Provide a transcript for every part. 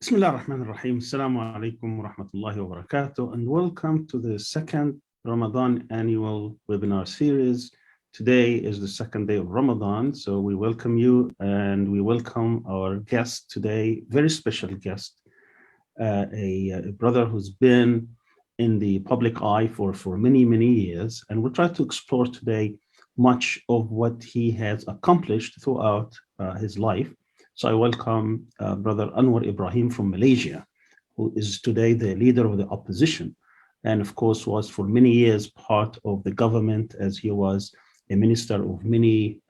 Bismillah ar-Rahman ar-Rahim. Assalamu alaikum wa rahmatullahi wa barakatuh, and welcome to the second Ramadan annual webinar series. Today is the second day of Ramadan, so we welcome you and we welcome our guest today, very special guest, a brother who's been in the public eye for many, many years, and we'll try to explore today much of what he has accomplished throughout his life. So I welcome Brother Anwar Ibrahim from Malaysia, who is today the leader of the opposition, and of course was for many years part of the government, as he was a minister of many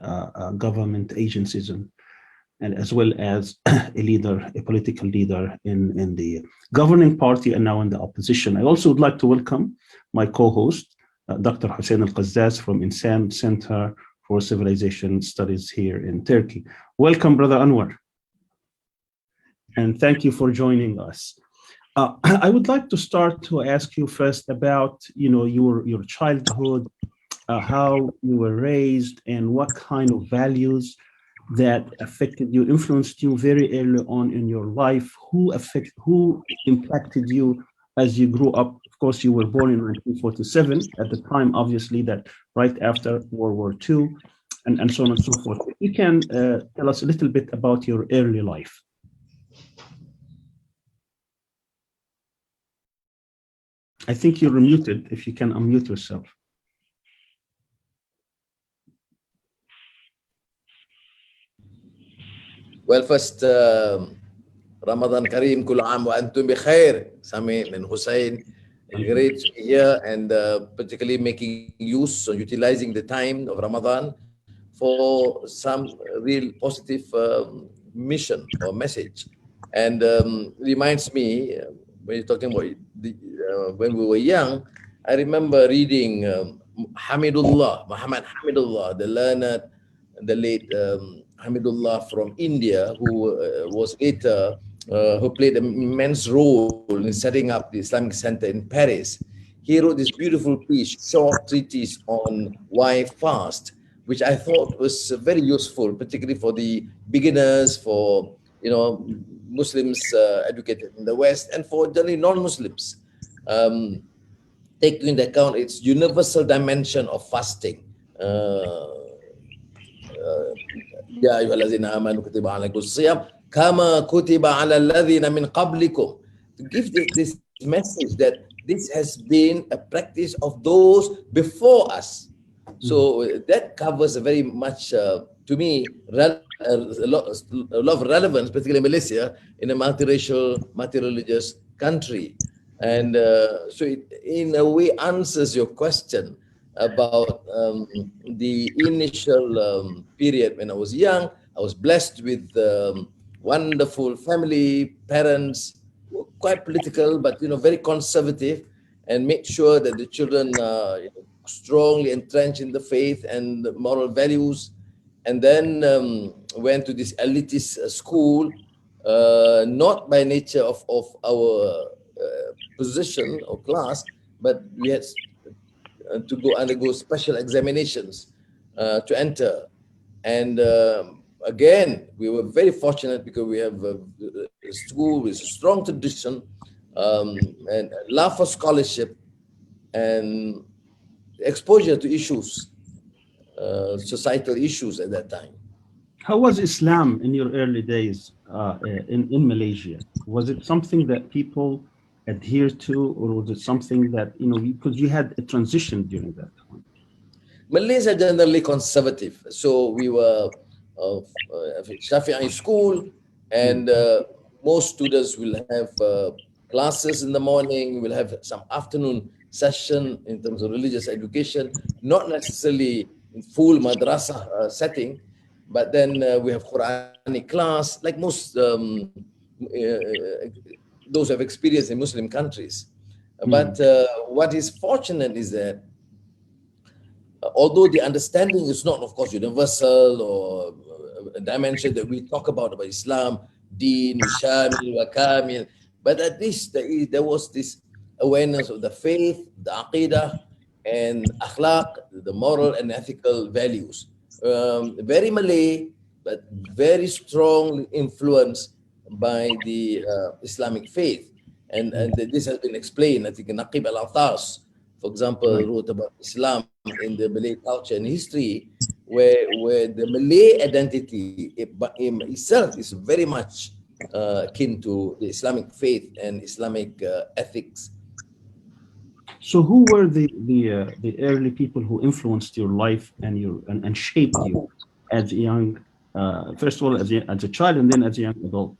government agencies, and as well as a leader, a political leader in the governing party and now in the opposition. I also would like to welcome my co-host, Dr. Hussein Al-Qazzaz from Insan Center for Civilization Studies here in Turkey. Welcome, Brother Anwar. And thank you for joining us. I would like to start to ask you first about, your childhood, how you were raised, and what kind of values that affected you, influenced you very early on in your life. Who impacted you as you grew up? Of course, you were born in 1947, at the time, obviously, that right after World War II, and so on and so forth. If you can tell us a little bit about your early life. I think you're muted, if you can unmute yourself. Well, first, Ramadan Kareem, Kul Aam wa Antum bi Khair, Sami and Hussein. Great to be here, and particularly making use or utilizing the time of Ramadan for some real positive mission or message. And reminds me, when you're talking about when we were young, I remember reading Muhammad Hamidullah, the learned, the late Hamidullah from India, who was later, who played an immense role in setting up the Islamic Center in Paris. He wrote this beautiful piece, short treatise on why fast, which I thought was very useful, particularly for the beginners, for Muslims educated in the West, and for generally non-Muslims. Taking into account its universal dimension of fasting. Ya ayyuhallazina amanu kutiba alaikumus siyam kama kutiba alal ladzina min qablikum, to give this message that this has been a practice of those before us. So that covers a very much, to me, a lot of relevance, particularly in Malaysia, in a multiracial, multi-religious country. And so it, in a way, answers your question about the initial period when I was young. I was blessed with wonderful family, parents, quite political, but very conservative, and made sure that the children are strongly entrenched in the faith and the moral values. And then went to this elitist school, not by nature of our position or class, but we had to undergo special examinations to enter. And again, we were very fortunate because we have a school with a strong tradition and love for scholarship and exposure to issues, societal issues at that time. How was Islam in your early days in Malaysia? Was it something that people adhered to, or was it something that, because you had a transition during that time? Malays are generally conservative. So we were Shafi'i school, and most students will have classes in the morning, we'll have some afternoon session in terms of religious education, not necessarily in full madrasah setting, but then we have Quranic class, like most those who have experience in Muslim countries. But what is fortunate is that although the understanding is not, of course, universal or a dimension that we talk about Islam, Deen, Shamil, wa Kamil, but at least there was this awareness of the faith, the Aqidah, and Akhlaq, the moral and ethical values. Very Malay, but very strong influence by the Islamic faith. And this has been explained. I think Naqib al-Atas, for example, wrote about Islam in the Malay culture and history, where the Malay identity itself is very much akin to the Islamic faith and Islamic ethics. So who were the early people who influenced your life and and shaped you as a young, first of all as a child and then as a young adult?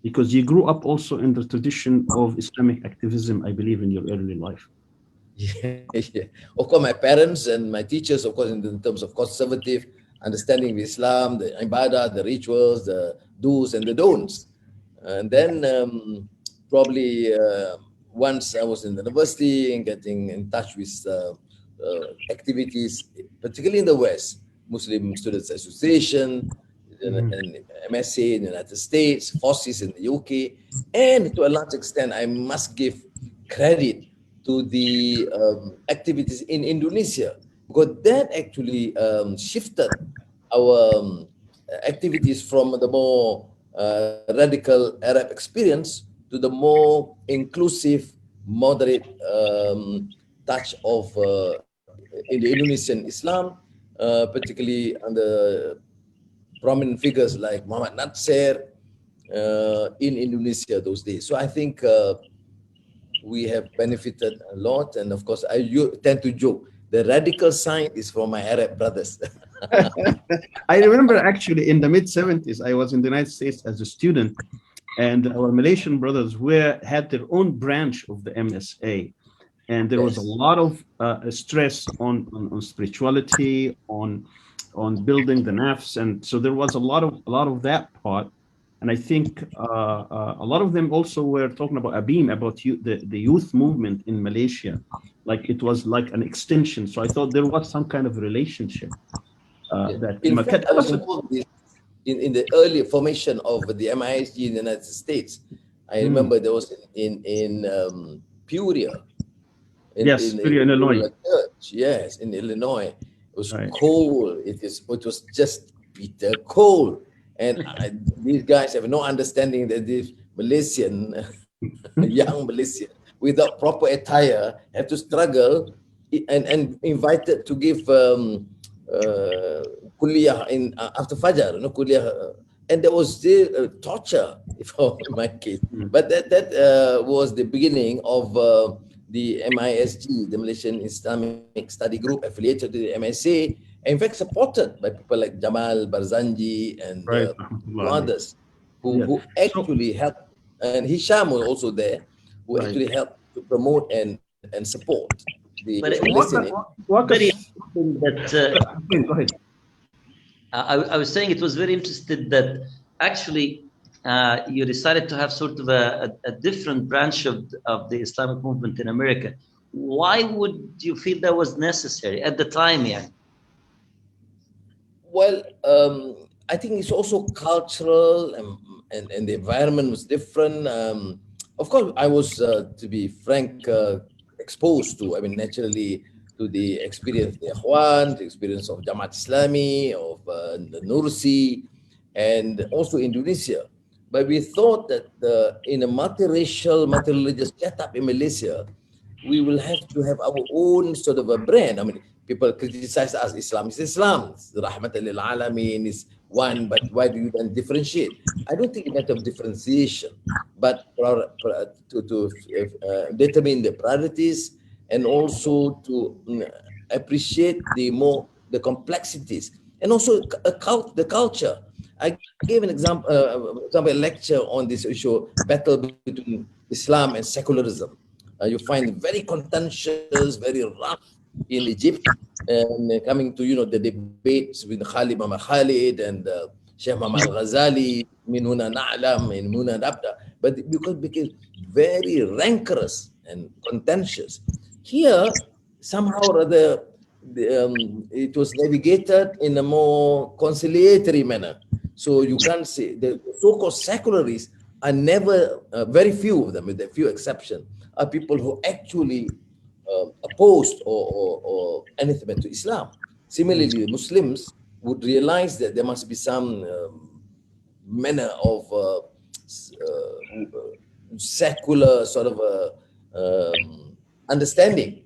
Because you grew up also in the tradition of Islamic activism, I believe, in your early life. Yeah, yeah. Of course, my parents and my teachers, of course, in terms of conservative understanding of Islam, the ibadah, the rituals, the do's and the don'ts. And then probably once I was in the university and getting in touch with activities, particularly in the West, Muslim Students Association, and MSA in the United States, FOSSIS in the UK, and to a large extent, I must give credit to the activities in Indonesia, because that actually shifted our activities from the more radical Arab experience to the more inclusive, moderate touch of in the Indonesian Islam, particularly under prominent figures like Muhammad Natsir in Indonesia those days. So I think we have benefited a lot. And of course, I tend to joke, the radical side is for my Arab brothers. I remember actually in the mid-70s, I was in the United States as a student, and our Malaysian brothers had their own branch of the MSA. And there was a lot of stress on spirituality, on building the nafs, and so there was a lot of that part. And I think a lot of them also were talking about Abim, about the youth movement in Malaysia, like it was like an extension. So I thought there was some kind of relationship. That in fact, I was involved in the early formation of the MISG in the United States. I remember there was in Peoria. In Illinois. Church. Yes, in Illinois. It was cold. It was just bitter cold. And these guys have no understanding that this Malaysian, young Malaysian, without proper attire, have to struggle and invited to give kuliah in after Fajr, kuliah. And there was still torture for my case. But that was the beginning of the MISG, the Malaysian Islamic Study Group, affiliated to the MSA, in fact supported by people like Jamal Barzanji and others who actually helped, and Hisham was also there, who actually helped to promote and support the Malaysian. Go ahead. I was saying it was very interesting that actually you decided to have sort of a different branch of the Islamic movement in America. Why would you feel that was necessary at the time? Yeah. Well, I think it's also cultural, and the environment was different. Of course, I was, to be frank, exposed to, naturally, to the experience of the Ikhwan, the experience of Jamaat Islami, of the Nursi, and also Indonesia. But we thought that in a multiracial, multi-religious setup in Malaysia, we will have to have our own sort of a brand. People criticize us, Islam is Islam, Rahmatan lil Alameen is one, but why do you then differentiate? I don't think it's a matter of differentiation, but to determine the priorities and also to appreciate the complexities, and also the culture. I gave an example, a lecture on this issue, battle between Islam and secularism. You find very contentious, very rough in Egypt, and coming to the debates with Khalid Mama Khalid and Sheikh Muhammad Al-Ghazali, min huna na'lam, min huna nabda, but because it became very rancorous and contentious. Here, somehow or other, it was navigated in a more conciliatory manner. So you can't say the so-called secularists are never, very few of them, with a few exceptions, are people who actually opposed or anathema to Islam. Similarly, the Muslims would realize that there must be some manner of secular sort of understanding.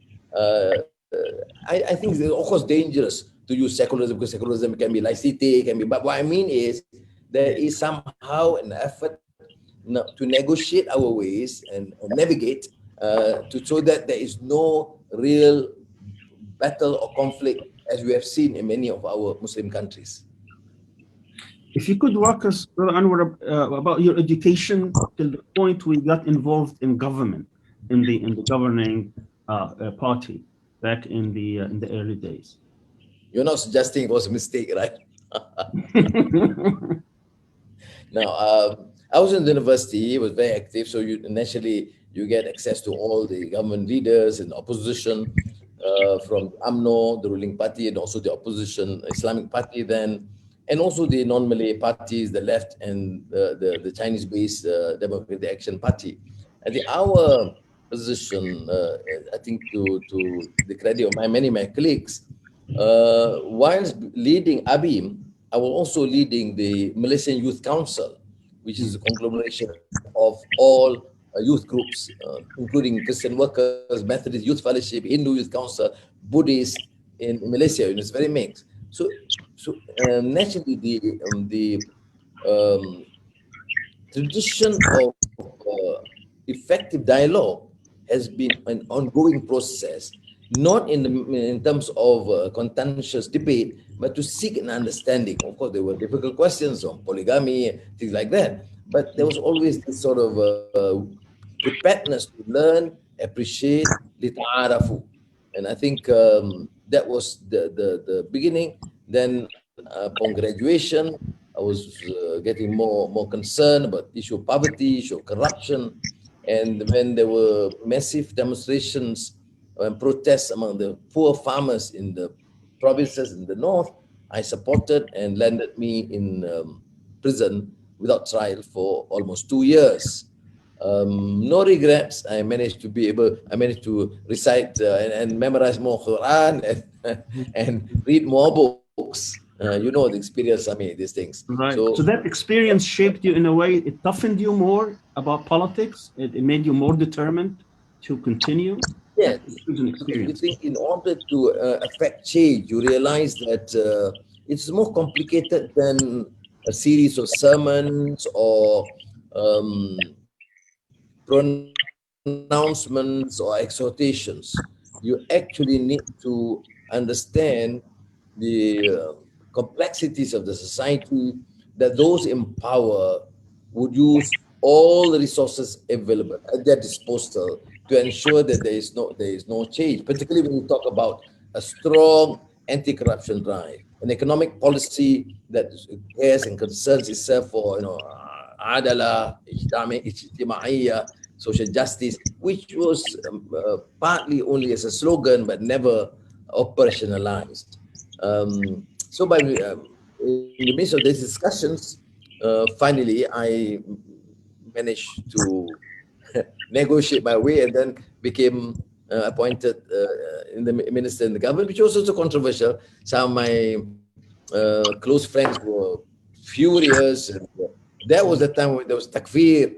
I think it's of course dangerous to use secularism, because secularism can be laicity, can be. But what I mean is there is somehow an effort to negotiate our ways and navigate so that there is no real battle or conflict as we have seen in many of our Muslim countries. If you could walk us, Brother Anwar, about your education till the point we got involved in government, in the governing party back in the early days. You're not suggesting it was a mistake, right? Now, I was in the university, was very active, so initially you get access to all the government leaders and opposition from UMNO, the ruling party, and also the opposition Islamic party then, and also the non-Malay parties, the left and the Chinese-based Democratic Action Party. I think our position, I think to the credit of many of my colleagues, whilst leading ABIM, I was also leading the Malaysian Youth Council, which is a conglomeration of all youth groups, including Christian Workers, Methodist Youth Fellowship, Hindu Youth Council, Buddhist in Malaysia, and it's very mixed. So naturally, the tradition of effective dialogue has been an ongoing process, not in terms of contentious debate, but to seek an understanding. Of course, there were difficult questions on polygamy, things like that, but there was always this sort of preparedness to learn, appreciate, lita'arafu. And I think that was the beginning. Then upon graduation, I was getting more concerned about issue of poverty, issue of corruption. And when there were massive demonstrations and protests among the poor farmers in the provinces in the north, I supported and landed me in prison without trial for almost 2 years. No regrets. I managed to recite and memorize more Quran and read more books. You know the experience, I mean, these things. Right. So that experience shaped you in a way, it toughened you more about politics. It made you more determined to continue. Yes. It was an experience. You think in order to affect change, you realize that it's more complicated than a series of sermons or pronouncements or exhortations. You actually need to understand the complexities of the society, that those in power would use all the resources available at their disposal to ensure that there is no change, particularly when you talk about a strong anti-corruption drive, an economic policy that cares and concerns itself for adalah, ijtima'iyya, social justice, which was partly only as a slogan but never operationalized. So in the midst of these discussions, finally I managed to negotiate my way and then became appointed in the minister in the government, which was also controversial. Some of my close friends were furious. And that was the time when there was takfir.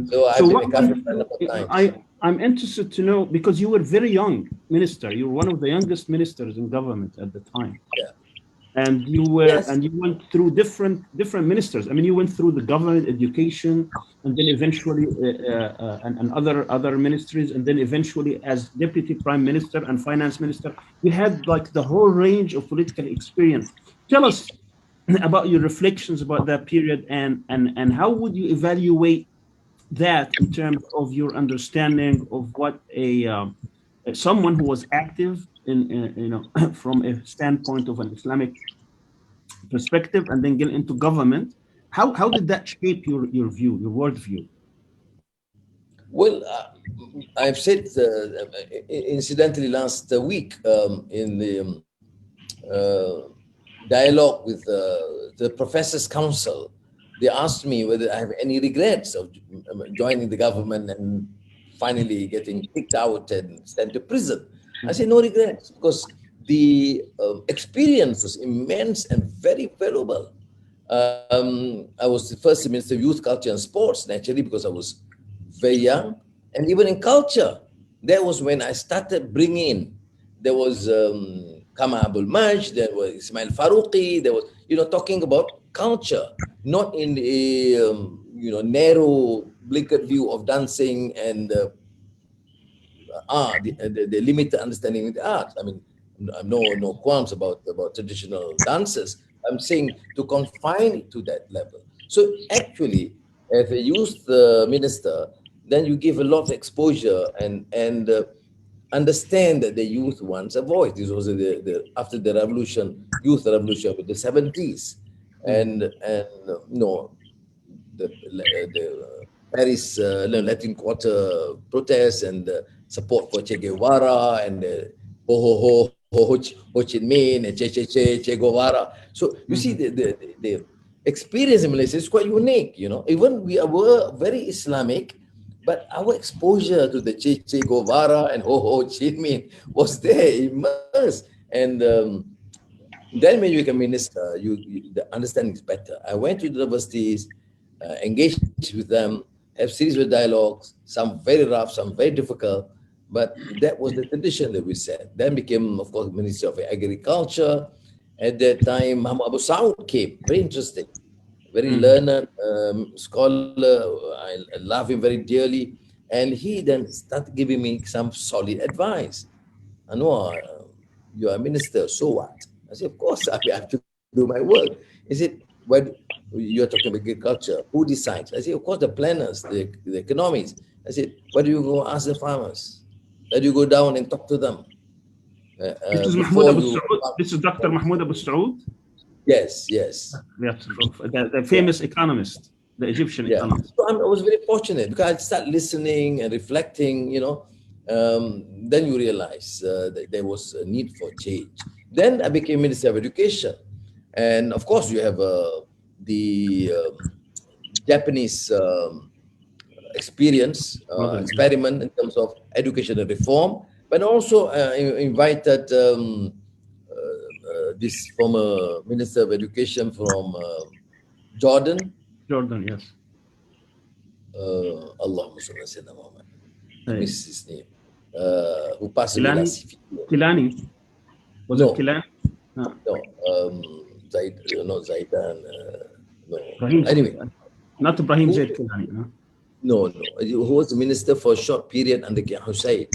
So I've been a Kafir for a number of times. I'm interested to know, because you were very young minister. You were one of the youngest ministers in government at the time. Yeah. And you were, yes. And you went through different ministers. I mean, you went through the government, education, and then eventually and other ministries, and then eventually as deputy prime minister and finance minister. You had like the whole range of political experience. Tell us about your reflections about that period, and how would you evaluate that in terms of your understanding of what someone who was active in from a standpoint of an Islamic perspective and then get into government. How did that shape your view, your worldview? Well, I've said incidentally last week in the dialogue with the Professors' Council, they asked me whether I have any regrets of joining the government and finally getting kicked out and sent to prison. I said no regrets, because the experience was immense and very valuable. I was the first Minister of Youth, Culture and Sports, naturally, because I was very young. And even in culture, that was when I started bringing in. There was Kama Abul Majd, there was Ismail Farouqi, there was, talking about culture, not in a, narrow, blinkered view of dancing and art, the limited understanding of the art. I mean, no qualms about traditional dances. I'm saying to confine it to that level. So actually, as a youth minister, then you give a lot of exposure and understand that the youth wants a voice. This was after the revolution, youth revolution of the 70s, and the Paris Latin Quarter protests and the support for Che Guevara and Ho Chi Minh and Che Guevara. So you see the experience in Malaysia is quite unique. Even we were very Islamic, but our exposure to the Che Guevara and Ho Chi Minh was there, immersed. And then when you become minister, the understanding is better. I went to universities, engaged with them, have series of dialogues, some very rough, some very difficult, but that was the tradition that we set. Then became, of course, Minister of Agriculture. At that time, Muhammad Abu Saud came, very interesting, very learned scholar. I love him very dearly. And he then started giving me some solid advice. Anwar, you are a minister, so what? I said, of course, I have to do my work. He said, when you're talking about agriculture, who decides? I said, of course, the planners, the economists. I said, why do you go ask the farmers? Why do you go down and talk to them? This is Mahmoud Abu Saud. This is Dr. Mahmoud Abu Saud. Yes. Yes, the famous economist, the Egyptian economist. So I was very fortunate because I started listening and reflecting, then you realize that there was a need for change. Then I became Minister of Education. And of course, you have the Japanese experience, experiment in terms of educational reform, but also invited this former Minister of Education from Jordan. Jordan, yes. Allahumma salli ala Sayyidina Muhammad. I miss his name. Who passed away Kilani? last year. Kilani? Was No. it Kilani? No. Not Zaidan. No. Ibrahim Anyway. Not Ibrahim Zaid Kilani, no? No. He was minister for a short period under King Hussein.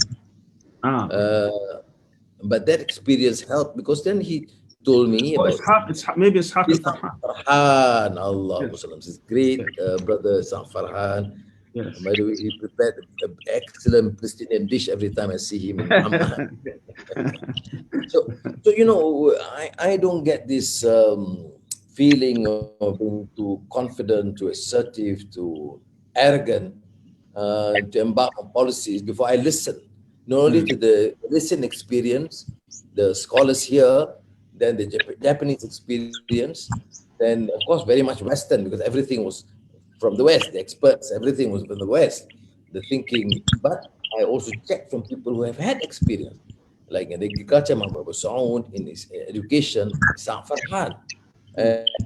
But that experience helped because then he told me about maybe Ishaq Farhan. Allahumma sallam. His great brother Ishaq Farhan. Yes. By the way, he prepared an excellent Palestinian dish every time I see him in Amman. So I don't get this feeling of being too confident, too assertive, too arrogant to embark on policies before I listen. Not only to the listen experience, the scholars here, then the Japanese experience, then of course very much Western because everything was from the West, the experts, everything was from the West, the thinking. But I also checked from people who have had experience, like in agriculture, Muhammad Abu Saud, in his education, Ishaq Farhan.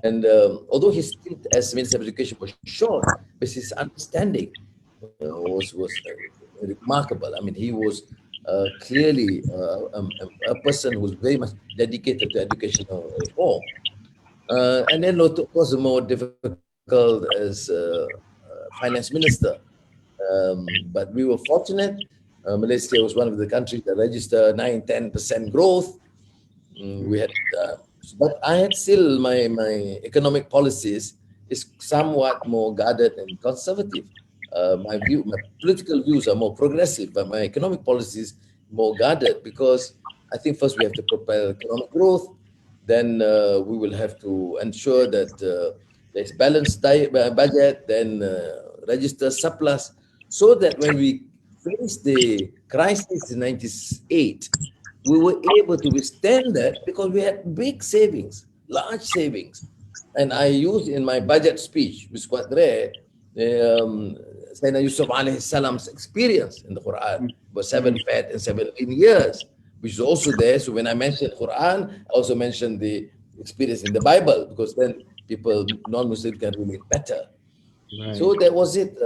And although his stint as Minister of Education was short, but his understanding was remarkable. I mean, he was clearly a person who was very much dedicated to educational reform. And then, of course, the more difficult as finance minister. But we were fortunate. Malaysia was one of the countries that registered 9-10% growth. We had, but I had still my economic policies is somewhat more guarded and conservative. My political views are more progressive, but my economic policies more guarded because I think first we have to propel economic growth. Then we will have to ensure that there's balanced budget, then register surplus, so that when we faced the crisis in '98, we were able to withstand that because we had big savings, large savings. And I used in my budget speech, which is quite rare, Sayyidina Yusuf alayhi salam's experience in the Quran, was 7 fat and 17 years, which is also there. So when I mentioned Quran, I also mentioned the experience in the Bible, because then people, non-Muslims can remain better. Right. So that was it.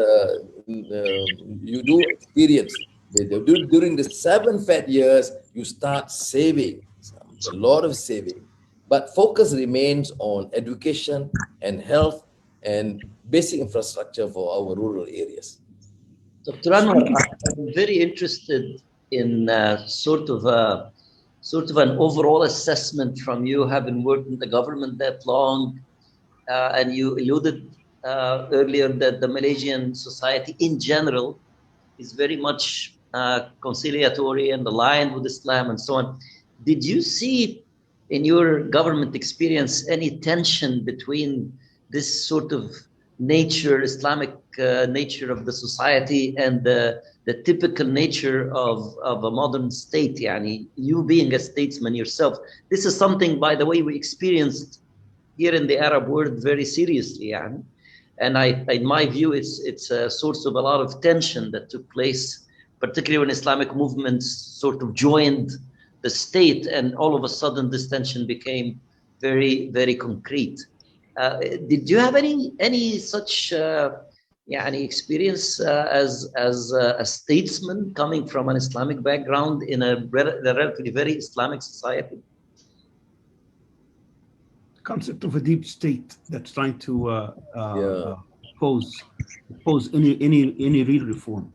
You do experience during the 7 fat years, you start saving a lot of saving, but focus remains on education and health and basic infrastructure for our rural areas. Dr. Anwar, I'm very interested in sort of an overall assessment from you, having worked in the government that long, and you alluded earlier that the Malaysian society in general is very much conciliatory and aligned with Islam and so on. Did you see in your government experience any tension between this sort of nature, Islamic nature of the society and the typical nature of a modern state? Yani, you being a statesman yourself, this is something, by the way, we experienced here in the Arab world very seriously. Yani. And in my view, it's a source of a lot of tension that took place, particularly when Islamic movements sort of joined the state, and all of a sudden this tension became very, very concrete. Did you have any such any experience as a statesman coming from an Islamic background in a relatively very Islamic society? The concept of a deep state that's trying to oppose any real reform.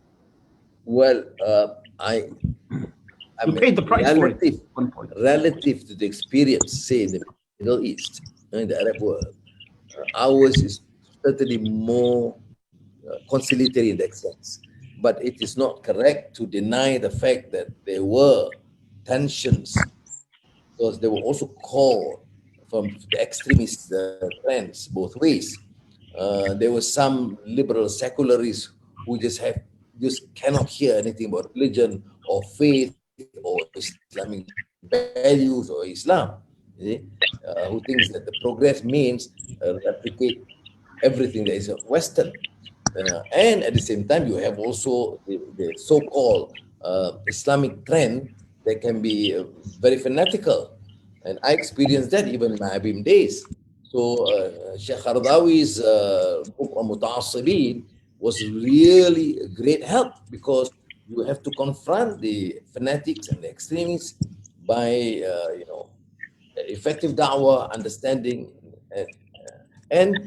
Well, You paid the price for it. Relative to the experience, say, in the Middle East, in the Arab world, ours is certainly more conciliatory in that sense. But it is not correct to deny the fact that there were tensions, because they were also called from the extremist trends both ways. There were some liberal secularists who just cannot hear anything about religion or faith or Islamic values or Islam, who thinks that the progress means replicate everything that is Western. And at the same time, you have also the so-called Islamic trend that can be very fanatical. And I experienced that even in my Abim days. So Sheikh Qaradawi's book on Muta'assibin was really a great help, because you have to confront the fanatics and the extremists by effective da'wah, understanding, and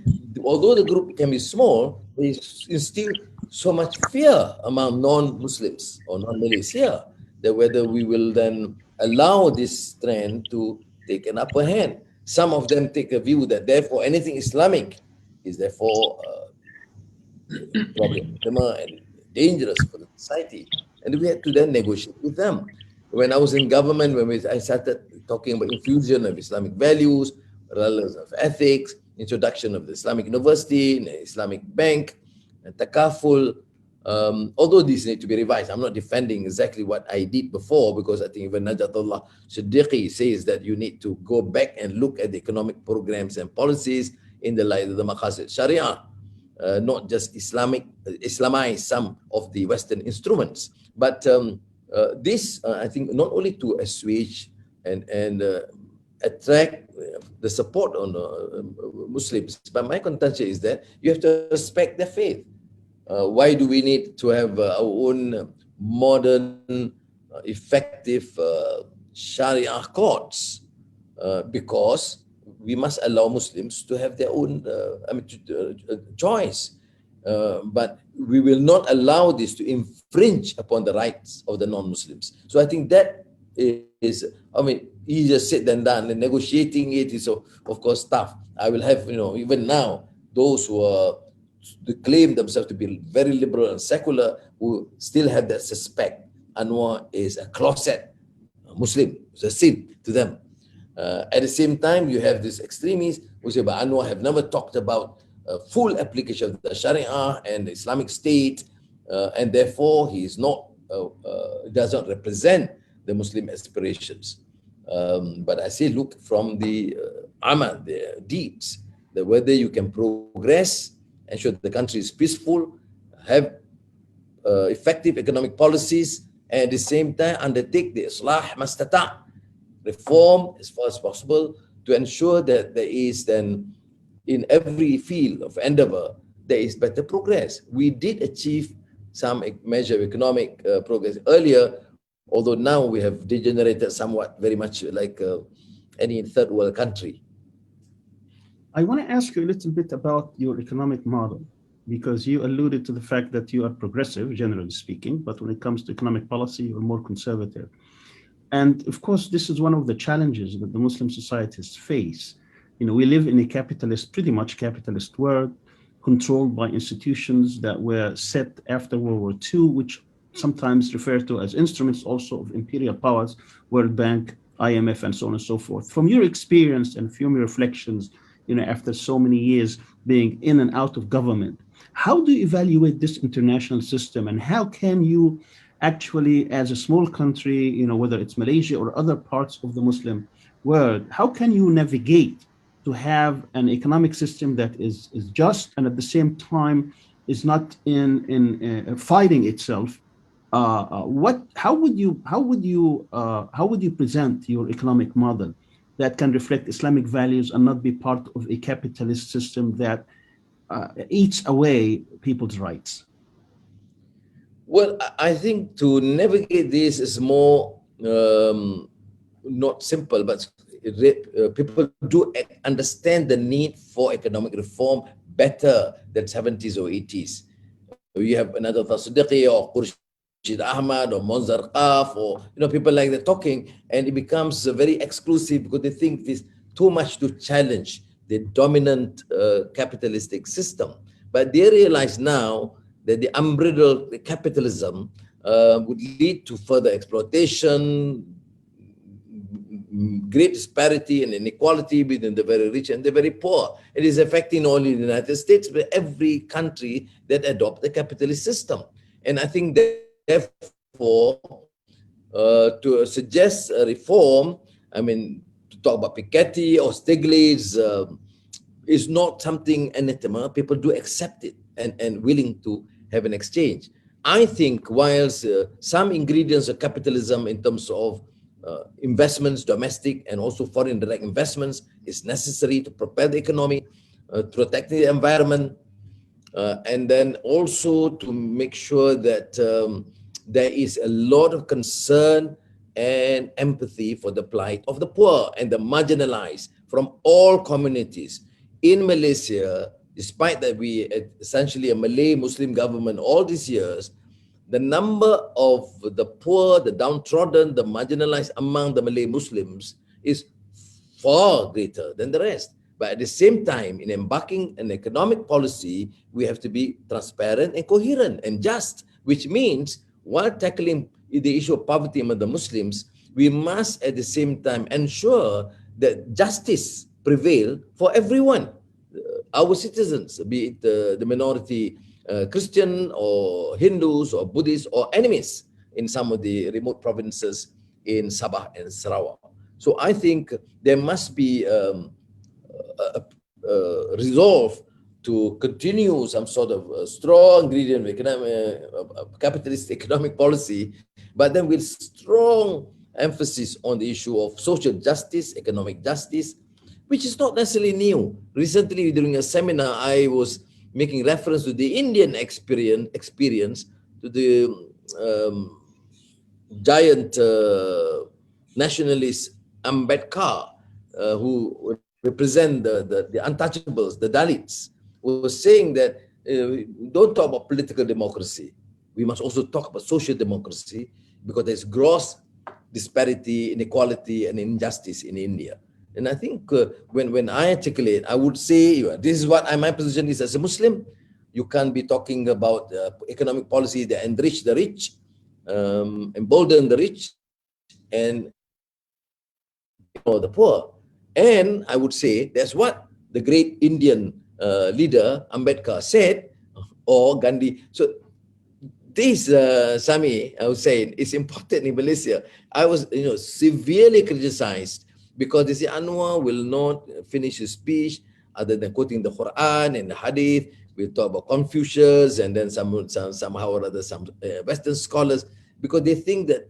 although the group can be small, there is still so much fear among non-Muslims or non-Malays here, that whether we will then allow this trend to take an upper hand. Some of them take a view that therefore anything Islamic is therefore problematic and dangerous for the society. And we had to then negotiate with them. When I was in government, I started talking about infusion of Islamic values, relevance of ethics, introduction of the Islamic University, the Islamic Bank, and Takaful. Although these need to be revised, I'm not defending exactly what I did before, because I think even Najatullah Siddiqui says that you need to go back and look at the economic programs and policies in the light of the Maqasid Sharia, not just Islamize some of the Western instruments. But this, I think, not only to assuage and attract the support on Muslims, but my contention is that you have to respect their faith. Why do we need to have our own modern, effective Sharia courts? Because we must allow Muslims to have their own choice. But we will not allow this to infringe upon the rights of the non-Muslims. So I think that is, easier said than done. And negotiating it is, of course, tough. I will have, even now, those who claim themselves to be very liberal and secular, who still have that suspect Anwar is a closet Muslim. It's a sin to them. At the same time, you have these extremists who say, but Anwar have never talked about full application of the Sharia and the Islamic State, and therefore he is not, does not represent the Muslim aspirations. But I say, look from the amal, the deeds, that whether you can progress, ensure the country is peaceful, have effective economic policies, and at the same time undertake the islah mastata', reform as far as possible, to ensure that there is then in every field of endeavor, there is better progress. We did achieve some measure of economic progress earlier, although now we have degenerated somewhat, very much like any third world country. I want to ask you a little bit about your economic model, because you alluded to the fact that you are progressive, generally speaking, but when it comes to economic policy, you're more conservative. And of course, this is one of the challenges that the Muslim societies face. You know, we live in a capitalist, pretty much capitalist world, controlled by institutions that were set after World War II, which sometimes referred to as instruments also of imperial powers, World Bank, IMF, and so on and so forth. From your experience and from your reflections, you know, after so many years being in and out of government, how do you evaluate this international system, and how can you actually, as a small country, you know, whether it's Malaysia or other parts of the Muslim world, how can you navigate to have an economic system that is just and at the same time is not in fighting itself? How would you present your economic model that can reflect Islamic values and not be part of a capitalist system that eats away people's rights? Well, I think to navigate this is more not simple, but people do understand the need for economic reform better than 70s or 80s. You have another Siddiqui or Khurshid Ahmad or Monzar Qaf, or people like that talking, and it becomes very exclusive because they think there's too much to challenge the dominant capitalistic system. But they realize now that the unbridled capitalism would lead to further exploitation, great disparity and inequality between the very rich and the very poor. It is affecting not only the United States, but every country that adopts the capitalist system. And I think that, therefore, to suggest a reform, I mean, to talk about Piketty or Stiglitz is not something anathema. People do accept it and willing to have an exchange. I think whilst some ingredients of capitalism in terms of investments, domestic and also foreign direct investments, is necessary to prepare the economy, protect the environment, and then also to make sure that there is a lot of concern and empathy for the plight of the poor and the marginalized from all communities. In Malaysia, despite that we essentially a Malay Muslim government all these years, the number of the poor, the downtrodden, the marginalized among the Malay Muslims is far greater than the rest. But at the same time, in embarking an economic policy, we have to be transparent and coherent and just, which means while tackling the issue of poverty among the Muslims, we must at the same time ensure that justice prevail for everyone, our citizens, be it the minority Christian or Hindus or Buddhists or enemies in some of the remote provinces in Sabah and Sarawak. So I think there must be a resolve to continue some sort of strong ingredient of capitalist economic policy, but then with strong emphasis on the issue of social justice, economic justice, which is not necessarily new. Recently, during a seminar, I was making reference to the Indian experience to the giant nationalist Ambedkar, who represent the untouchables, the Dalits, was saying that don't talk about political democracy. We must also talk about social democracy, because there's gross disparity, inequality, and injustice in India. And I think when I articulate, I would say, this is what my position is as a Muslim. You can't be talking about economic policy that enrich the rich, embolden the rich, and the poor. And I would say that's what the great Indian leader Ambedkar said, or Gandhi. So this, Sami, I was saying, is important in Malaysia. I was, severely criticized because they say Anwar will not finish his speech other than quoting the Quran and the Hadith. We'll talk about Confucius and then somehow or other some Western scholars, because they think that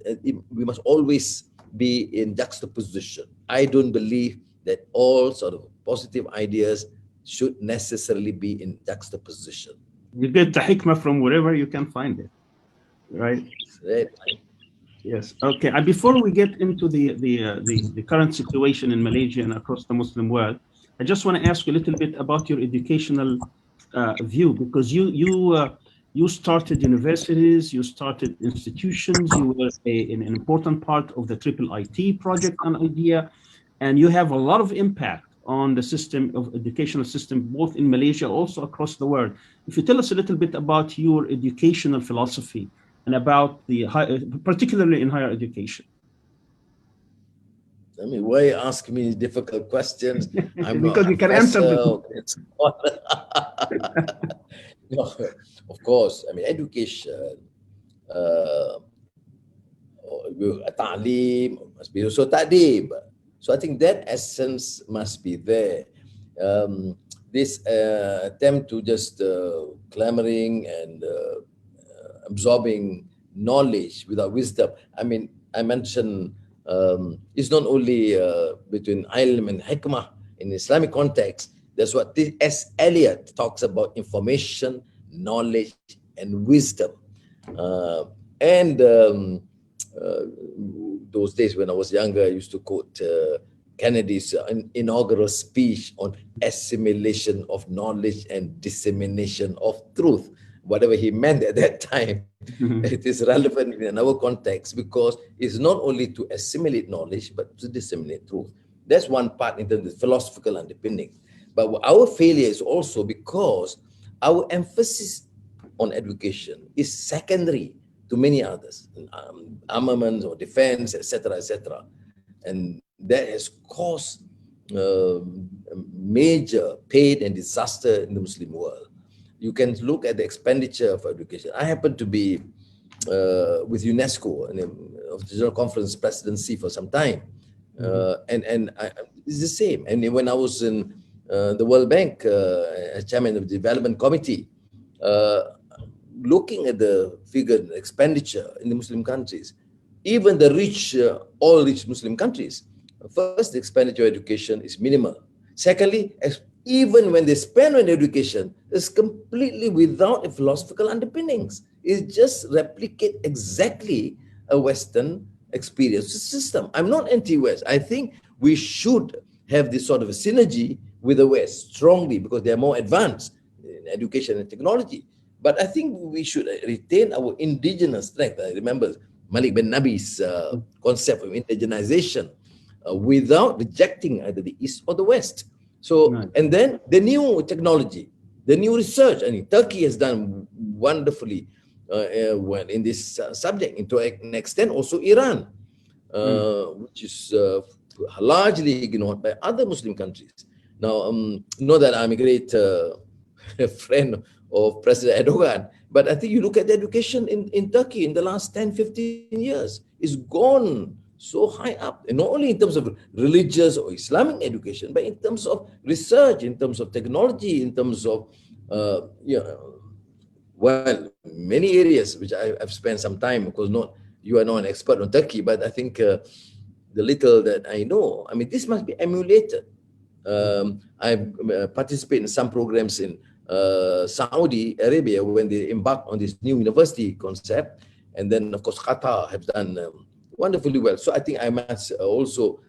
we must always be in juxtaposition. I don't believe that all sort of positive ideas should necessarily be in juxtaposition. You get the hikmah from wherever you can find it, right? Right? Yes. Okay. And before we get into the current situation in Malaysia and across the Muslim world, I just want to ask you a little bit about your educational view, because you started universities, you started institutions, you were an important part of the triple IT project on IDEA, and you have a lot of impact on the system of educational system, both in Malaysia, also across the world. If you tell us a little bit about your educational philosophy and about particularly in higher education. I mean, why you ask me difficult questions? I'm not because a you can answer professor. No, of course. I mean, education, ta'lim, must be also ta'dib. So I think that essence must be there. This attempt to just clamoring and absorbing knowledge without wisdom. I mean, I mentioned it's not only between ilm and hikmah in Islamic context. That's what S. Eliot talks about: information, knowledge, and wisdom. Those days when I was younger, I used to quote Kennedy's inaugural speech on assimilation of knowledge and dissemination of truth. Whatever he meant at that time, it is relevant in our context, because it's not only to assimilate knowledge, but to disseminate truth. That's one part in terms of philosophical underpinning. But our failure is also because our emphasis on education is secondary to many others, armaments or defense, etc., etc. And that has caused major pain and disaster in the Muslim world. You can look at the expenditure for education. I happen to be with UNESCO and of the General Conference presidency for some time, and it's the same. And when I was in the World Bank as chairman of the Development Committee, looking at the figure expenditure in the Muslim countries, even the rich, all rich Muslim countries, first, the expenditure on education is minimal. Secondly, even when they spend on education, it's completely without a philosophical underpinnings. It just replicate exactly a Western experience system. I'm not anti-West. I think we should have this sort of a synergy with the West strongly, because they are more advanced in education and technology. But I think we should retain our indigenous strength. I remember Malik bin Nabi's concept of indigenization without rejecting either the East or the West. So, and then the new technology, the new research. I mean, Turkey has done wonderfully well in this subject, to an extent also Iran, which is largely ignored by other Muslim countries. Now, know that I'm a great friend of President Erdogan, but I think you look at the education in Turkey in the last 10, 15 years, it's gone so high up, and not only in terms of religious or Islamic education, but in terms of research, in terms of technology, in terms of, well, many areas which I've spent some time. Of course, you are not an expert on Turkey, but I think the little that I know, I mean, this must be emulated. I've participated in some programs in Saudi Arabia when they embarked on this new university concept, and then of course Qatar have done wonderfully well. So I think I must also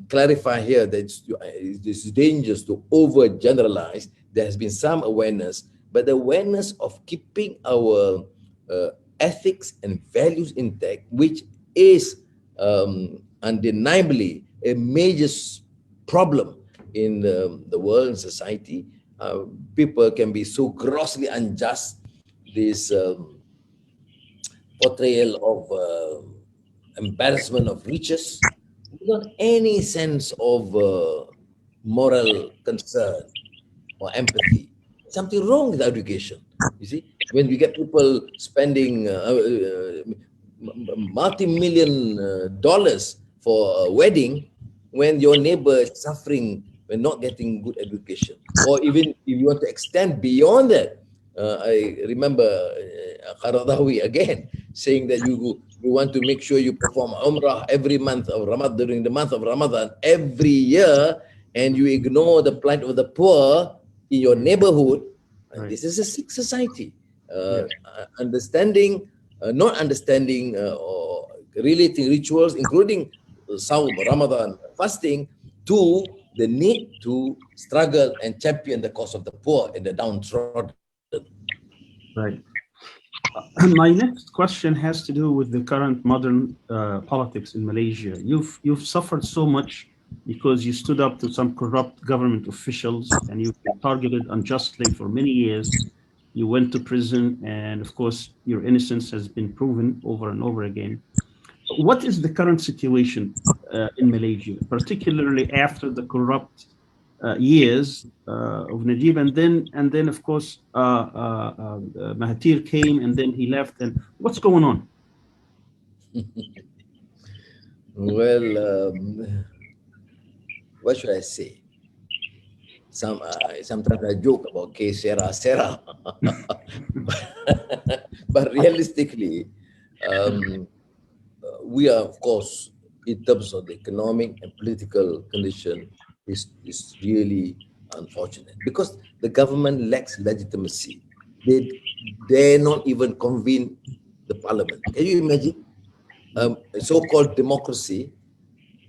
clarify here that it's dangerous to overgeneralize. There has been some awareness, but the awareness of keeping our ethics and values intact, which is undeniably a major problem in the world and society. People can be so grossly unjust. This portrayal of embarrassment of riches without any sense of moral concern or empathy. Something wrong with education. You see, when we get people spending multi-million dollars for a wedding, when your neighbor is suffering when not getting good education, or even if you want to extend beyond that, I remember Qaradawi again saying that you want to make sure you perform Umrah every month of Ramadan, during the month of Ramadan every year, and you ignore the plight of the poor in your neighborhood, Right. this is a sick society. Yes. Not understanding or relating rituals, including Sawm, Ramadan, fasting, to the need to struggle and champion the cause of the poor and the downtrodden. Right. My next question has to do with the current modern politics in Malaysia. You've suffered so much because you stood up to some corrupt government officials and you've been targeted unjustly for many years. You went to prison, and of course, your innocence has been proven over and over again. What is the current situation in Malaysia, particularly after the corrupt years of Najib, and then of course Mahathir came, and then he left, and what's going on? Well, what should I say? Sometimes I joke about K Sera, but realistically, we are, of course, in terms of the economic and political condition, is really unfortunate because the government lacks legitimacy. They dare not even convene the parliament. Can you imagine so-called democracy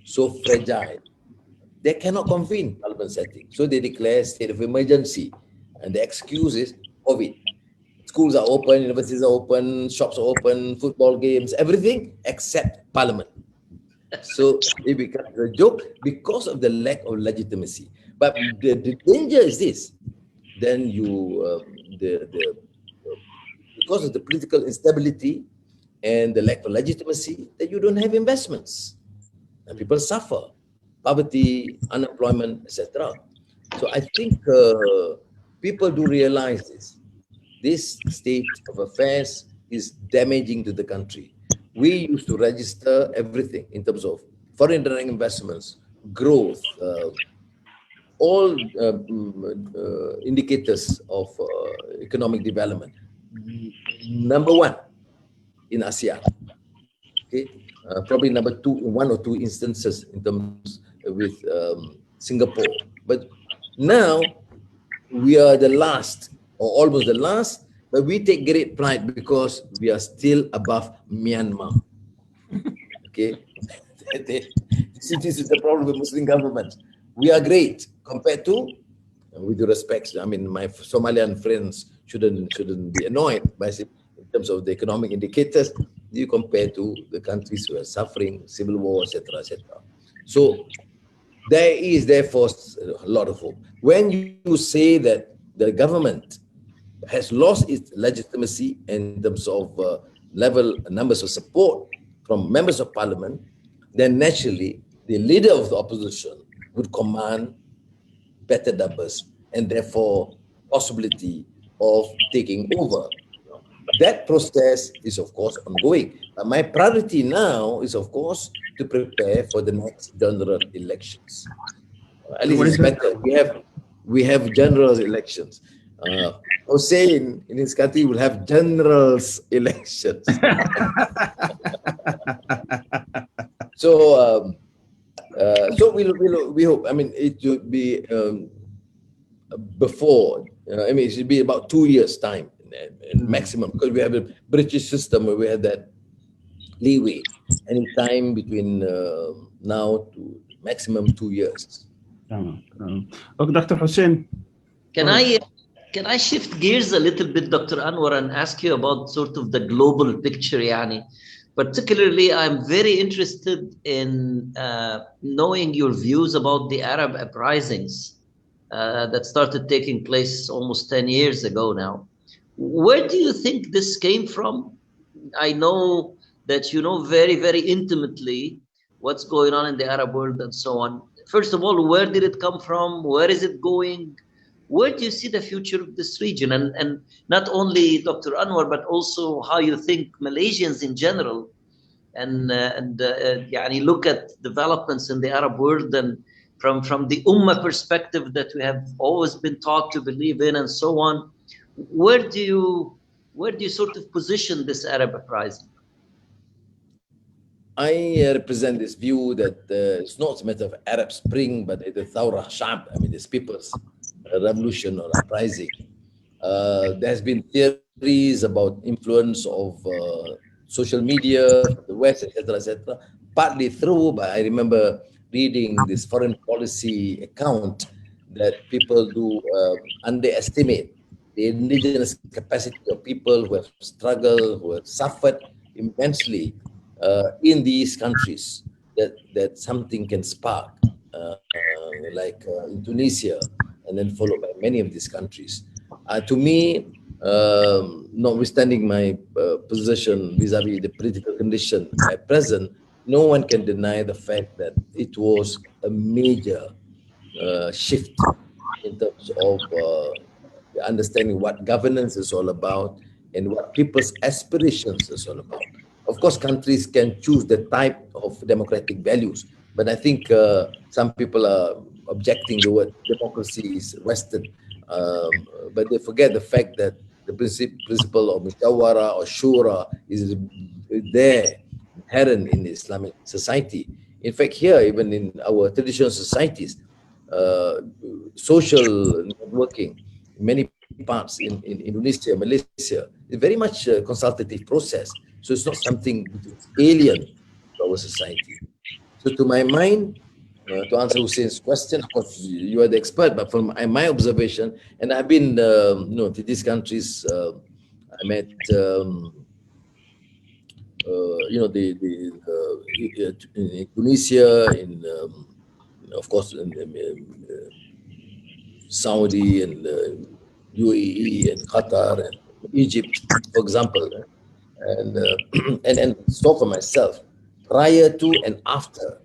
so fragile? They cannot convene parliament setting, so they declare state of emergency, and the excuse is COVID. Schools are open, universities are open, shops are open, football games, everything except parliament. So it becomes a joke because of the lack of legitimacy. But the danger is this: then because of the political instability and the lack of legitimacy, that you don't have investments, and people suffer, poverty, unemployment, etc. So I think people do realize this. This state of affairs is damaging to the country. We used to register everything in terms of foreign direct investments, growth, all indicators of economic development. Number one in ASEAN, okay, probably number two in one or two instances in terms with Singapore. But now we are the last, or almost the last, but we take great pride because we are still above Myanmar. Okay, this is the problem with Muslim governments. We are great compared to, with due respect, I mean, my Somalian friends shouldn't be annoyed by in terms of the economic indicators. You compare to the countries who are suffering civil war, etc., etc. So there is therefore a lot of hope. When you say that the government has lost its legitimacy in terms of numbers of support from members of parliament, then naturally the leader of the opposition would command better numbers and therefore possibility of taking over. That process is of course ongoing. But my priority now is of course to prepare for the next general elections. At least it's better. We have general elections. Hussein in his country will have generals elections. So we hope. I mean, it should be before. I mean, it should be about 2 years' time maximum, because we have a British system where we have that leeway, any time between now to maximum 2 years. Okay, Dr. Hussein. Can I shift gears a little bit, Dr. Anwar, and ask you about sort of the global picture, Yani? Particularly, I'm very interested in knowing your views about the Arab uprisings that started taking place almost 10 years ago now. Where do you think this came from? I know that you know very, very intimately what's going on in the Arab world and so on. First of all, where did it come from? Where is it going? Where do you see the future of this region? And not only Dr. Anwar, but also how you think Malaysians in general and look at developments in the Arab world, and from the Ummah perspective that we have always been taught to believe in and so on. Where do you sort of position this Arab uprising? I represent this view that it's not a matter of Arab Spring, but the Thawra Sha'b, I mean, this people's revolution or uprising. There has been theories about influence of social media, the West, etc., partly through, but I remember reading this foreign policy account that people do underestimate the indigenous capacity of people who have struggled, who have suffered immensely in these countries, that something can spark, like in Tunisia, and then followed by many of these countries. To me, notwithstanding my position vis-a-vis the political condition at present, no one can deny the fact that it was a major shift in terms of understanding what governance is all about and what people's aspirations is all about. Of course, countries can choose the type of democratic values, but I think some people are objecting the word democracy is Western, but they forget the fact that the principle of mushawara or shura is there, inherent in Islamic society. In fact, here, even in our traditional societies, social networking, many parts in Indonesia, Malaysia, is very much a consultative process. So it's not something which is alien to our society. So to my mind, to answer Hussein's question, of course, you are the expert, but from my observation, and I've been, to these countries, I met, in Tunisia, of course, in Saudi and UAE and Qatar and Egypt, for example, and and so for myself, prior to and after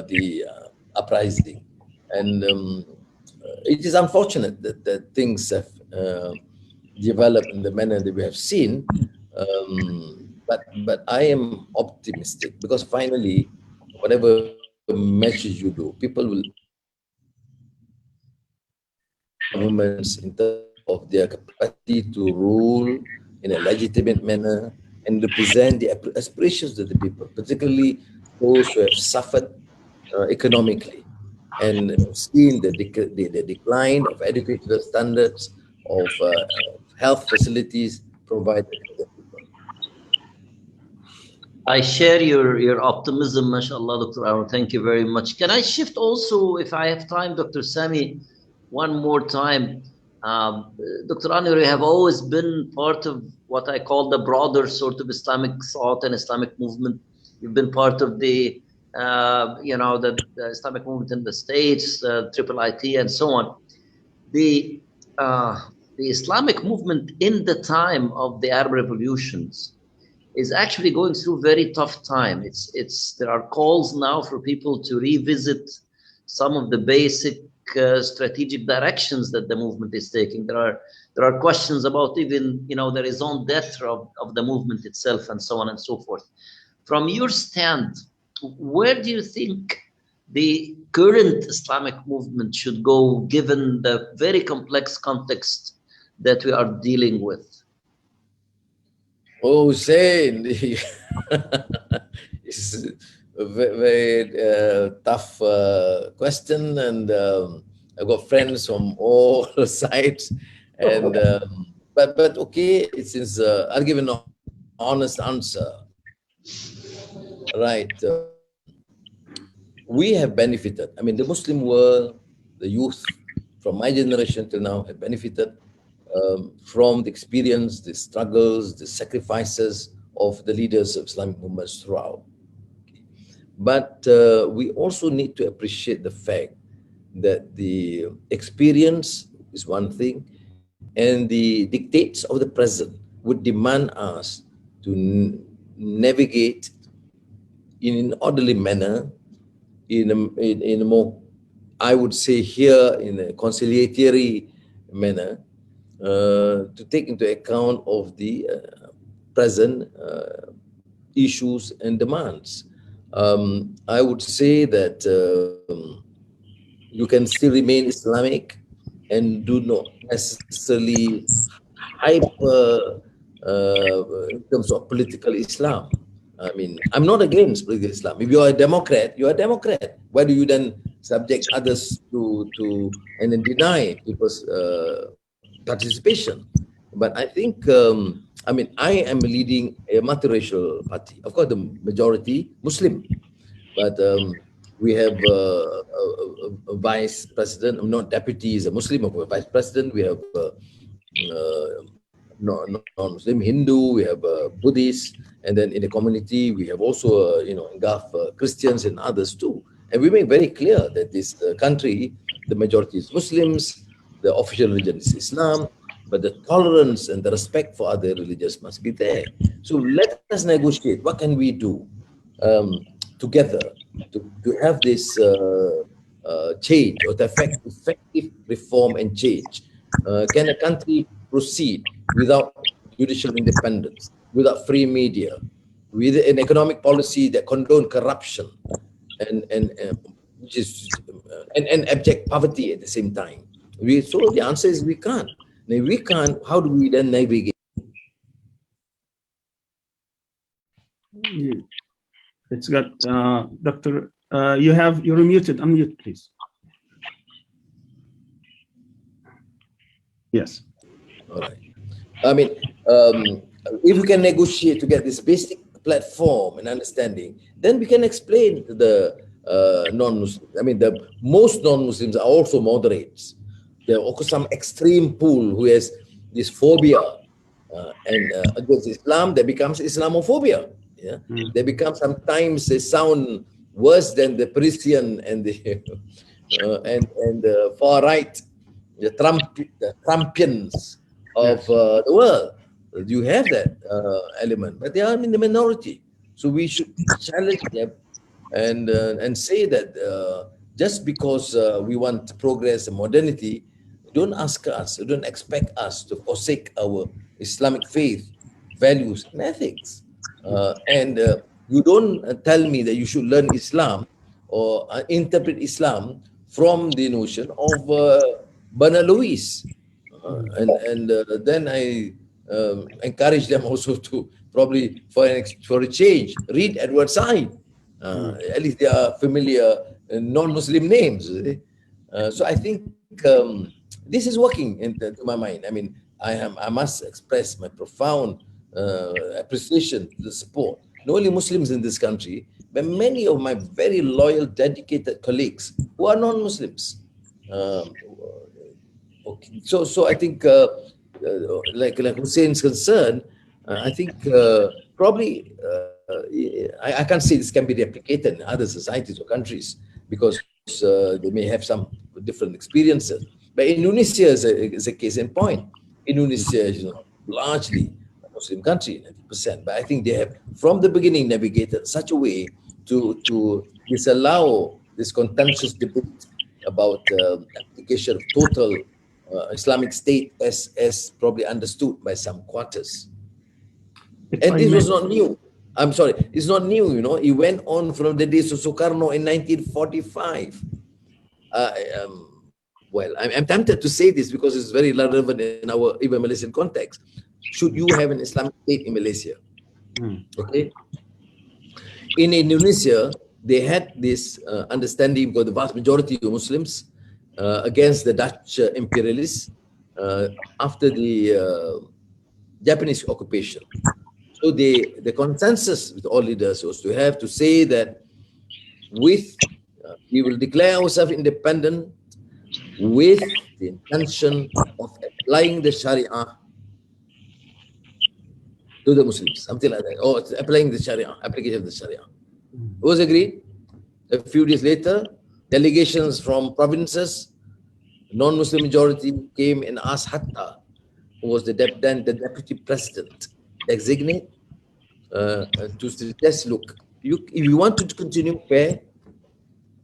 the uprising, and it is unfortunate that things have developed in the manner that we have seen, but I am optimistic because finally, whatever measures you do, people will governments in terms of their capacity to rule in a legitimate manner and represent the aspirations of the people, particularly those who have suffered economically and seen the decline of educational standards, of health facilities provided to the people. I share your optimism, mashallah, Dr. Aaron. Thank you very much. Can I shift also, if I have time, Dr. Sami, one more time? Dr. Anwar, you have always been part of what I call the broader sort of Islamic thought and Islamic movement. You've been part of the Islamic movement in the States, Triple IT, and so on. The Islamic movement in the time of the Arab revolutions is actually going through very tough time. There are calls now for people to revisit some of the basic strategic directions that the movement is taking. There are questions about even the raison d'etre of the movement itself, and so on and so forth. From your stand, where do you think the current Islamic movement should go, given the very complex context that we are dealing with? Oh, Hussein, it's a very tough question, and I've got friends from all sides, and but okay, since I'll give an honest answer. Right, we have benefited. I mean, the Muslim world, the youth from my generation till now have benefited from the experience, the struggles, the sacrifices of the leaders of Islamic movements throughout. But we also need to appreciate the fact that the experience is one thing, and the dictates of the present would demand us to navigate in an orderly manner, in a more, I would say here, in a conciliatory manner, to take into account of the present issues and demands. I would say that you can still remain Islamic and do not necessarily hyper in terms of political Islam. I mean, I'm not against political Islam. If you are a Democrat, you are a Democrat. Why do you then subject others to and then deny people's participation? But I think, I mean, I am leading a multiracial party. Of course, the majority Muslim, but we have a vice president, not deputy, is a Muslim, a vice president. We have non-Muslim, Hindu, we have Buddhists, and then in the community we have also engulf Christians and others too. And we make very clear that this country, the majority is Muslims, the official religion is Islam, but the tolerance and the respect for other religions must be there. So let us negotiate. What can we do together to have this change or to effective reform and change? Can a country proceed without judicial independence, without free media, with an economic policy that condone corruption and abject poverty at the same time? So the answer is we can't. Now, we can't. How do we then navigate? It's got Dr. You're muted. Unmute, please. Yes. All right. I mean, if we can negotiate to get this basic platform and understanding, then we can explain to the non-Muslims. I mean, the most non-Muslims are also moderates. There are also some extreme pool who has this phobia and against Islam, that becomes Islamophobia. Yeah, they become, sometimes they sound worse than the Parisian and the and the far right, the Trumpians of the world. You have that element, but they are in the minority. So we should challenge them and say that just because we want progress and modernity, don't ask us, don't expect us to forsake our Islamic faith, values, and ethics. And you don't tell me that you should learn Islam or interpret Islam from the notion of Bernard Lewis. And then I encourage them also to probably for a change read Edward Said. At least they are familiar non-Muslim names. So I think this is working to my mind. I mean, I must express my profound appreciation to the support, not only Muslims in this country, but many of my very loyal, dedicated colleagues who are non-Muslims. Okay. So I think, like Hussein's concerned, I think probably I can't say this can be replicated in other societies or countries because they may have some different experiences. But Indonesia is a case in point. Indonesia is largely a Muslim country, 90%. But I think they have, from the beginning, navigated such a way to disallow this contentious debate about application of total Islamic State as probably understood by some quarters. And this was not new. I'm sorry, it's not new, It went on from the days of Sukarno in 1945. Well, I'm tempted to say this because it's very relevant in our even Malaysian context. Should you have an Islamic State in Malaysia? Okay. In Indonesia, they had this understanding because the vast majority of Muslims against the Dutch imperialists after the Japanese occupation. So the consensus with all leaders was to say that we will declare ourselves independent with the intention of applying the Sharia to the Muslims, something like that, or applying the Sharia, application of the Sharia. It was agreed. A few days later, delegations from provinces, non-Muslim majority, came and asked Hatta, who was then the deputy president, designate, to suggest, look, if you want to continue fair,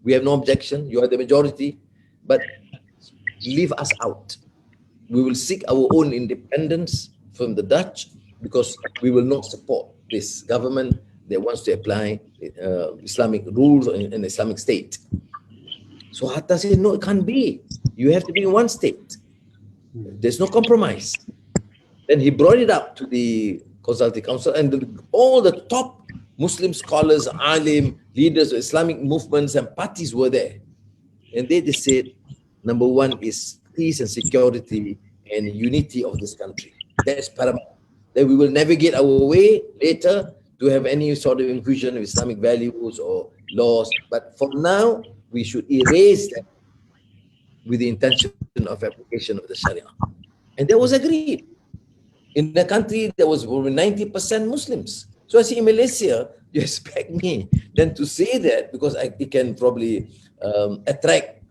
we have no objection, you are the majority, but leave us out. We will seek our own independence from the Dutch because we will not support this government that wants to apply Islamic rules in Islamic State. So Hatta said, no, it can't be. You have to be in one state. There's no compromise. Then he brought it up to the Consultative Council, and all the top Muslim scholars, alim, leaders of Islamic movements and parties were there. And they said, number one is peace and security and unity of this country. That's paramount. That we will navigate our way later to have any sort of infusion of Islamic values or laws. But for now, we should erase that with the intention of application of the Sharia. And that was agreed. In a country that was over 90% Muslims. So I see in Malaysia, you expect me then to say that because it can probably attract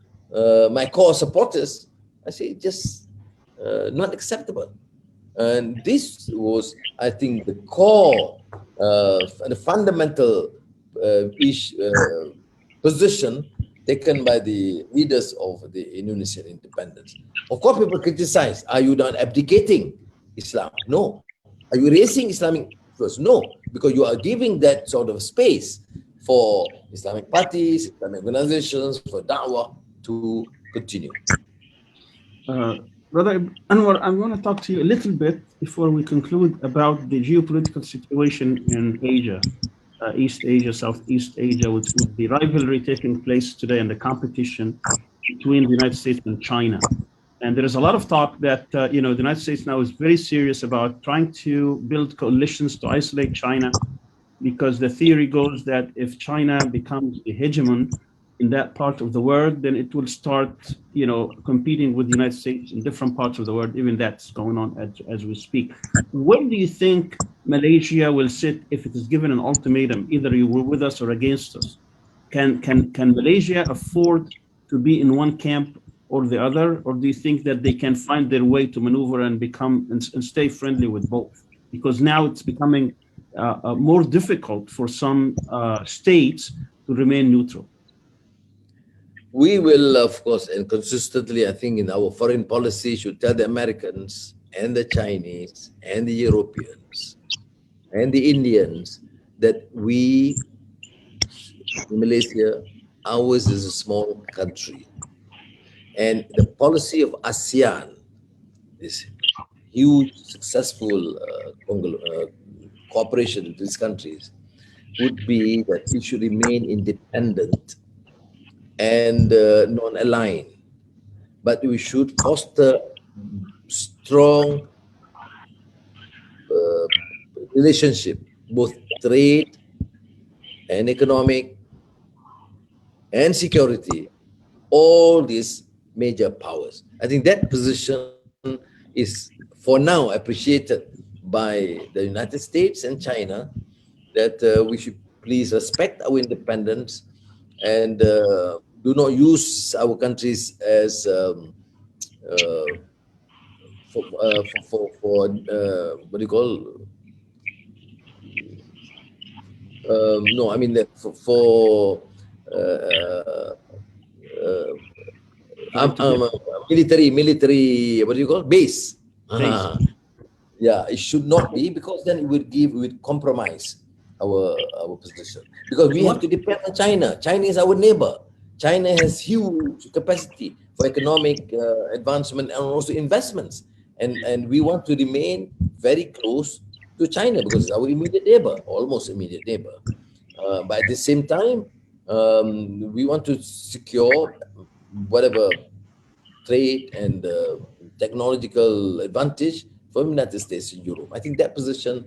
my core supporters. I say just not acceptable. And this was, I think, the core, the fundamental position taken by the leaders of the Indonesian independence. Of course, people criticize, are you not abdicating Islam? No. Are you erasing Islamic first? No, because you are giving that sort of space for Islamic parties, Islamic organizations, for da'wah to continue. Brother Anwar, I want to talk to you a little bit before we conclude about the geopolitical situation in Asia, East Asia, Southeast Asia, with the rivalry taking place today and the competition between the United States and China. And there is a lot of talk that the United States now is very serious about trying to build coalitions to isolate China, because the theory goes that if China becomes the hegemon in that part of the world, then it will start, competing with the United States in different parts of the world. Even that's going on as we speak. Where do you think Malaysia will sit if it is given an ultimatum, either you were with us or against us? Can Malaysia afford to be in one camp or the other, or do you think that they can find their way to maneuver and become and stay friendly with both? Because now it's becoming more difficult for some states to remain neutral. We will, of course, and consistently, I think, in our foreign policy, should tell the Americans and the Chinese and the Europeans and the Indians that we, in Malaysia, ours is a small country. And the policy of ASEAN, this huge, successful cooperation with these countries, would be that we should remain independent and non-aligned. But we should foster strong relationship, both trade and economic and security, all these major powers. I think that position is for now appreciated by the United States and China, that we should please respect our independence and do not use our countries as for what do you call? No, I mean that for military, what do you call, base? Yeah, it should not be, because then it would compromise our position. Because we have to depend on China. China is our neighbor. China has huge capacity for economic advancement and also investments. And we want to remain very close to China because it's our immediate neighbor, almost immediate neighbor. But at the same time, we want to secure whatever trade and technological advantage from the United States and Europe. I think that position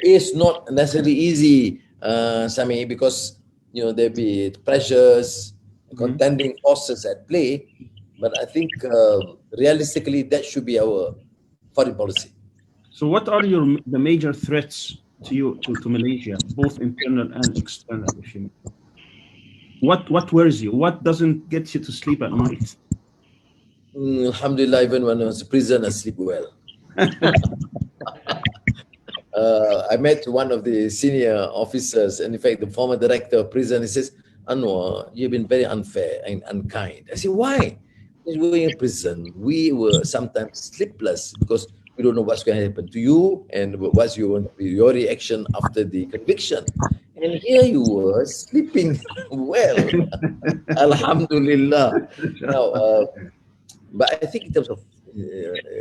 is not necessarily easy, Sami, because there be pressures, contending forces at play. But I think realistically, that should be our foreign policy. So, what are the major threats to Malaysia, both internal and external? If you what worries you? What doesn't get you to sleep at night? Alhamdulillah, even when I was in prison, I sleep well. I met one of the senior officers, and in fact, the former director of prison. He says, "Anwar, you've been very unfair and unkind." I said, "Why?" Because we were in prison. We were sometimes sleepless because we don't know what's going to happen to you and what's your reaction after the conviction. And here you were sleeping well. Alhamdulillah. Now, but I think in terms of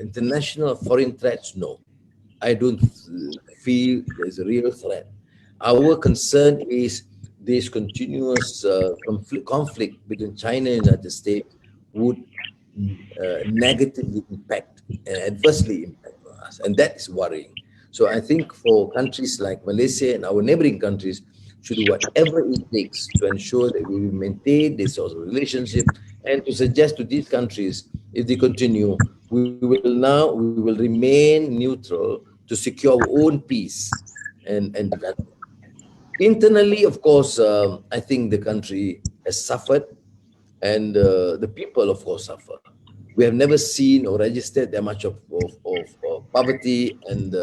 international foreign threats, no. I don't feel there's a real threat. Our concern is this continuous conflict between China and the United States would negatively impact and adversely impact on us, and that is worrying. So I think for countries like Malaysia and our neighboring countries should do whatever it takes to ensure that we will maintain this sort of relationship, and to suggest to these countries, if they continue, we will remain neutral to secure our own peace and development. Internally, of course, I think the country has suffered, and the people, of course, suffer. We have never seen or registered that much of poverty and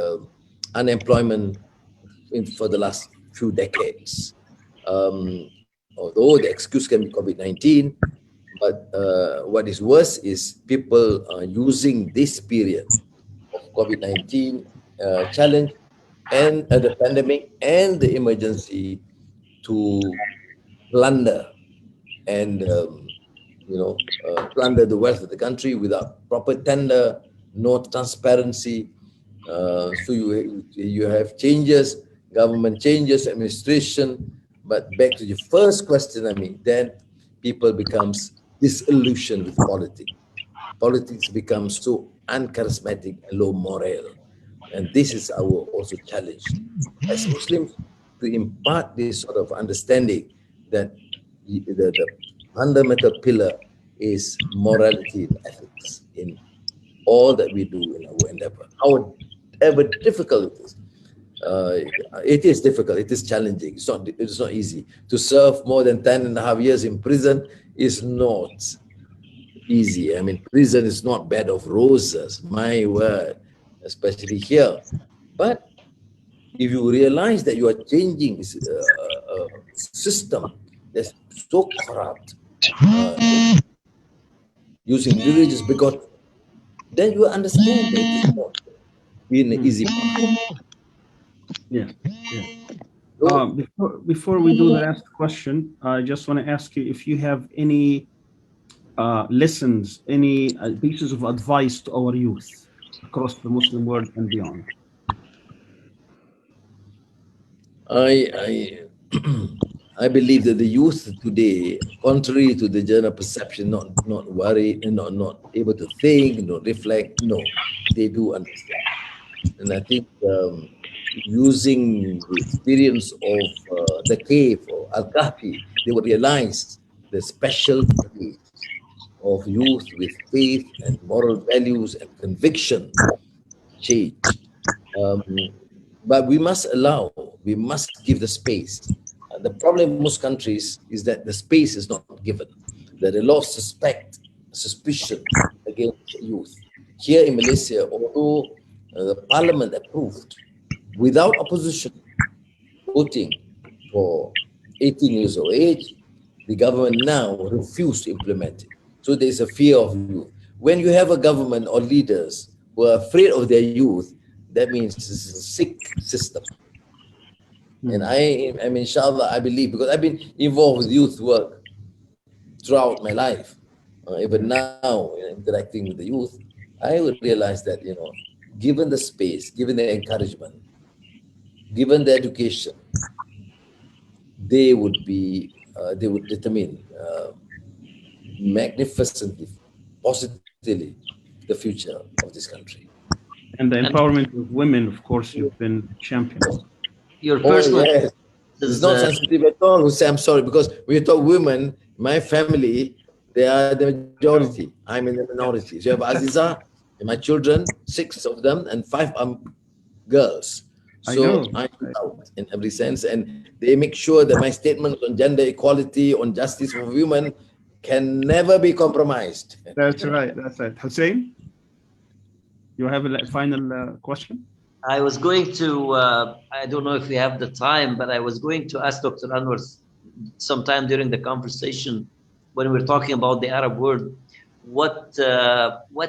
unemployment for the last few decades. Although the excuse can be COVID-19, but what is worse is people are using this period of COVID-19 challenge and the pandemic and the emergency to plunder and plunder the wealth of the country without proper tender, no transparency. So you have changes, government changes, administration. But back to your first question, then people becomes disillusioned with politics. Politics becomes so uncharismatic and low moral. And this is our also challenge as Muslims, to impart this sort of understanding that the fundamental pillar is morality and ethics in all that we do in our endeavor. However difficult it is difficult, it is challenging, it's not easy. To serve more than 10.5 years in prison is not easy. Prison is not bed of roses, my word, especially here. But if you realize that you are changing a system that's so corrupt, using religious bigotry, then you understand that it is not being an easy path. Yeah. Before we do the last question, I just want to ask you if you have any lessons, any pieces of advice to our youth across the Muslim world and beyond. I believe that the youth today, contrary to the general perception, not worried and not able to think, not reflect, no, they do understand. And I think using the experience of the cave or Al-Kahfi, they would realize the special place of youth with faith and moral values and conviction change. But we must give the space. The problem in most countries is that the space is not given. There are a lot of suspicion against youth. Here in Malaysia, although the parliament approved without opposition voting for 18 years of age, the government now refused to implement it. So there's a fear of youth. When you have a government or leaders who are afraid of their youth, that means it's a sick system. And inshallah, I believe, because I've been involved with youth work throughout my life, even now interacting with the youth, I would realize that, given the space, given the encouragement, given the education, they would determine magnificently, positively, the future of this country. And the empowerment of women, of course, you've been champions. Your personal it's not sensitive at all. I'm sorry, because when you talk women, my family, they are the majority. I'm in the minority. So you have Aziza and my children, 6 of them, and 5 are girls. So I'm out in every sense, and they make sure that my statements on gender equality, on justice for women, can never be compromised. That's right. Hussein, you have a final question? I was going to, I don't know if we have the time, but I was going to ask Dr. Anwar sometime during the conversation when we were talking about the Arab world, what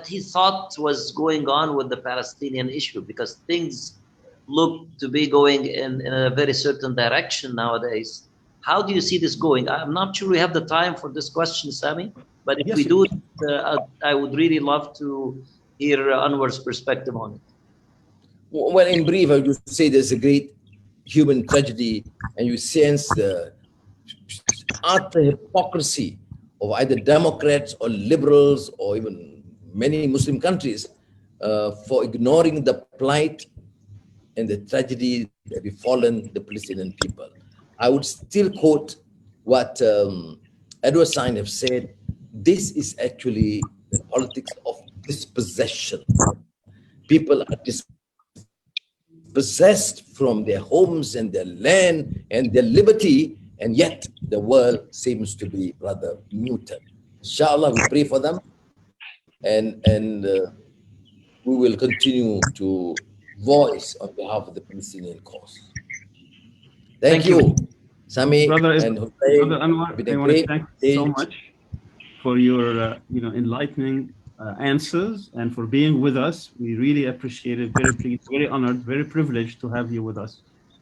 he thought was going on with the Palestinian issue, because things look to be going in a very certain direction nowadays. How do you see this going? I'm not sure we have the time for this question, Sami, but if we do, I would really love to hear Anwar's perspective on it. Well, in brief, I would say there's a great human tragedy, and you sense the utter hypocrisy of either Democrats or liberals or even many Muslim countries for ignoring the plight and the tragedy that befallen the Palestinian people. I would still quote what Edward Said have said. This is actually the politics of dispossession. People are dispossessed from their homes and their land and their liberty, and yet the world seems to be rather muted. Inshallah, we pray for them, and we will continue to voice on behalf of the Palestinian cause. Thank you, Sami Brother and Hussein. Brother Anwar, I want to thank you so much for your enlightening answers and for being with us. We really appreciate it. Very pleased, very honored, very privileged to have you with us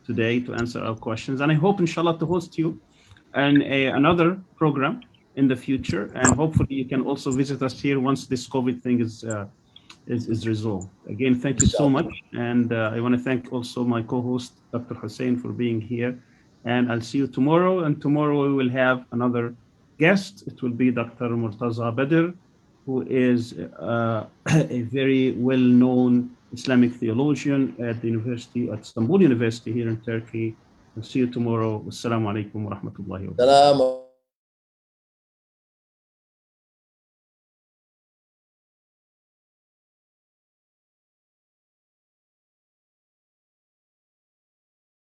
today to answer our questions. And I hope, inshallah, to host you in another program in the future. And hopefully you can also visit us here once this COVID thing is resolved. Again, thank you so much. And I want to thank also my co-host, Dr. Hussein, for being here. And I'll see you tomorrow. And tomorrow we will have another guest. It will be Dr. Murtaza Badr, who is a very well-known Islamic theologian at the university, at Istanbul University here in Turkey. I'll see you tomorrow. Wassalamu alaikum wa rahmatullahi wa barakatuh.